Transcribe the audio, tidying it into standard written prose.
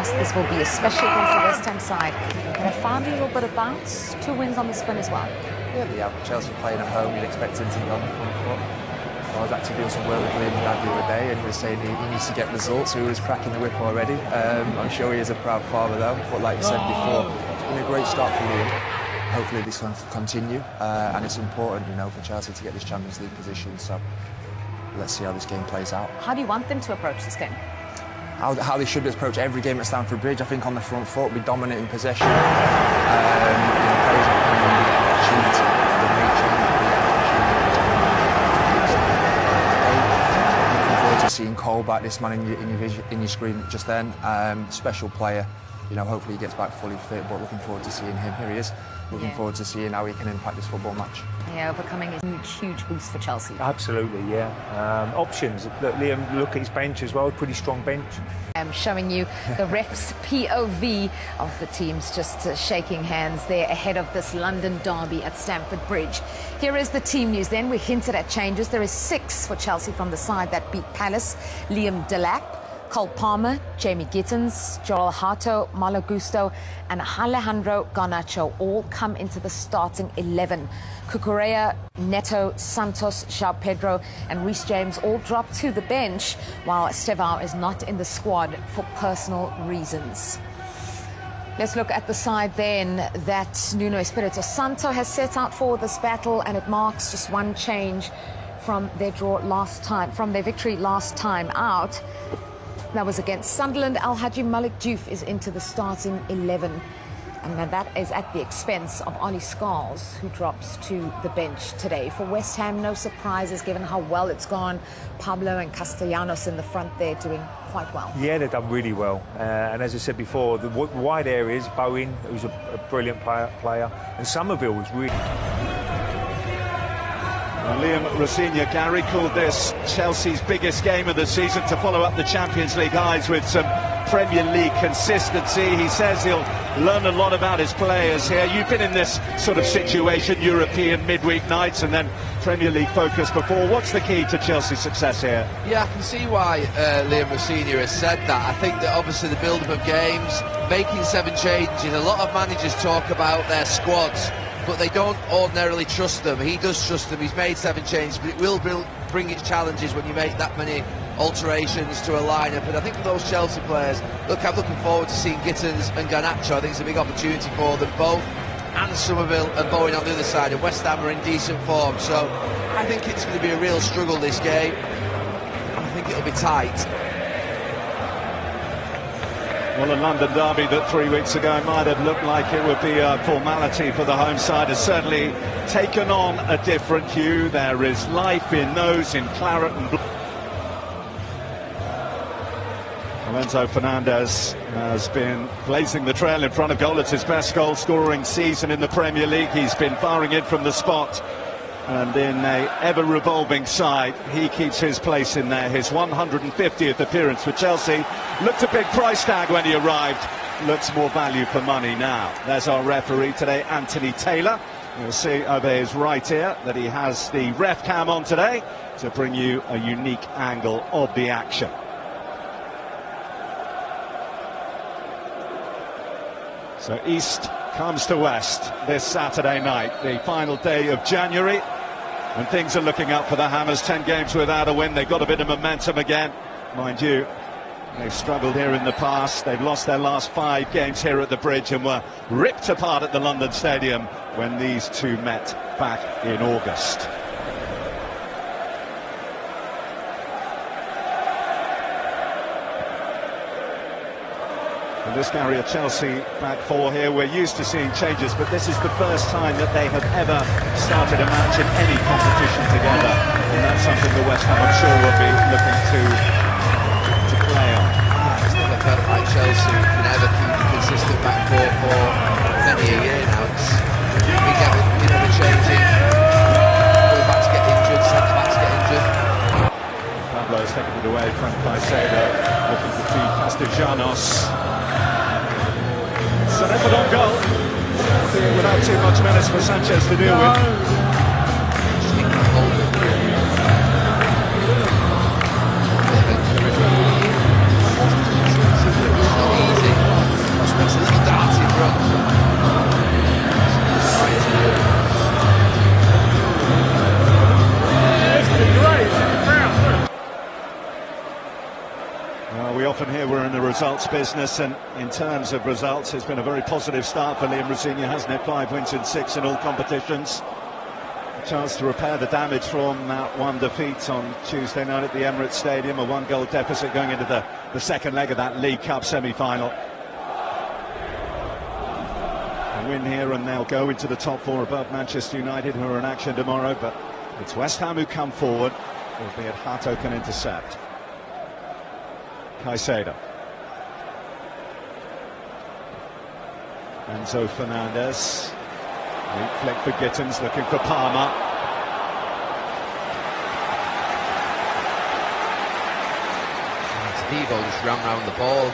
trust this will be, especially against the West Ham side. And I found a little bit of bounce, 2 wins on the spin as well. Yeah, they have. Chelsea playing at home, you'd expect him to be on the front foot. I was actually doing some work with Behiñd the other day, and he was saying he needs to get results, so he was cracking the whip already. I'm sure he is a proud father though, but like you said before, it's been a great start for Liam. Hopefully this can continue, and it's important, you know, for Chelsea to get this Champions League position, so let's see how this game plays out. How do you want them to approach this game? How they should approach every game at Stamford Bridge. I think on the front foot, be dominant in possession. Players are coming in with an opportunity. They may change looking forward to seeing Cole back, this man in your screen just then. Special player. You know, hopefully he gets back fully fit, but looking forward to seeing him. Here he is. Looking forward to seeing how he can impact this football match. Yeah, overcoming a huge boost for Chelsea. Absolutely, yeah. Options. Look, Liam, look at his bench as well. Pretty strong bench. I'm showing you the ref's POV of the teams just shaking hands there ahead of this London derby at Stamford Bridge. Here is the team news then. We hinted at changes. There is 6 for Chelsea from the side that beat Palace. Liam Delap, Cole Palmer, Jamie Gittins, Joel Hato, Malo Gusto and Alejandro Garnacho all come into the starting 11. Cucurella, Neto, Santos, João Pedro and Reece James all drop to the bench, while Estevão is not in the squad for personal reasons. Let's look at the side then that Nuno Espirito Santo has set out for this battle, and it marks just one change from their victory last time out. That was against Sunderland. Al-Haji Malik Diouf is into the starting 11. And that is at the expense of Ollie Scholes, who drops to the bench today. For West Ham, no surprises given how well it's gone. Pablo and Castellanos in the front there doing quite well. Yeah, they've done really well. And as I said before, the wide areas, Bowen, who's a brilliant player, and Somerville was really... Liam Rosenior, Gary, called this Chelsea's biggest game of the season to follow up the Champions League highs with some Premier League consistency. He says he'll learn a lot about his players here. You've been in this sort of situation, European midweek nights and then Premier League focus before. What's the key to Chelsea's success here? Yeah, I can see why Liam Rosenior has said that. I think that obviously the build-up of games, making 7 changes, a lot of managers talk about their squads, but they don't ordinarily trust them. He does trust them. He's made 7 changes, but it will bring its challenges when you make that many alterations to a lineup. And I think for those Chelsea players, look, I'm looking forward to seeing Gittins and Garnacho. I think it's a big opportunity for them both, and Somerville and Bowen on the other side. And West Ham are in decent form, so I think it's going to be a real struggle, this game. I think it'll be tight. Well, a London derby that 3 weeks ago might have looked like it would be a formality for the home side has certainly taken on a different hue. There is life in those in claret and blue. Lorenzo Fernandez has been blazing the trail in front of goal. It's his best goal-scoring season in the Premier League. He's been firing in from the spot. And in a ever-revolving side, he keeps his place in there. His 150th appearance for Chelsea. Looked a big price tag when he arrived. Looks more value for money now. There's our referee today, Anthony Taylor. You'll see over his right ear that he has the ref cam on today to bring you a unique angle of the action. So East comes to West this Saturday night, the final day of January. And things are looking up for the Hammers. 10 games without a win. They've got a bit of momentum again. Mind you, they've struggled here in the past. They've lost their last 5 games here at the Bridge and were ripped apart at the London Stadium when these two met back in August. And this Gary, a Chelsea back 4 here. We're used to seeing changes, but this is the first time that they have ever started a match in any competition together, and that's something the West Ham, I'm sure, will be looking to play on. It's never felt like Chelsea can ever keep a consistent back 4 for many a year now. We get the changing, full-backs get injured, centre-backs get injured. Pablo's taking it away from Caicedo, looking to feed Castellanos. It's an effort on goal, without too much menace for Sanchez to deal with. It's not easy. results business, and in terms of results, it's been a very positive start for Liam Rosenior, hasn't it? 5 wins in 6 in all competitions. A chance to repair the damage from that one defeat on Tuesday night at the Emirates Stadium, a 1-goal deficit going into the second leg of that League Cup semi-final. A win here and they'll go into the top 4 above Manchester United, who are in action tomorrow, but it's West Ham who come forward, albeit Hato can intercept. Caicedo. Enzo Fernandez. Weak flick for Gittins, looking for Palmer. Devo just ran round the ball.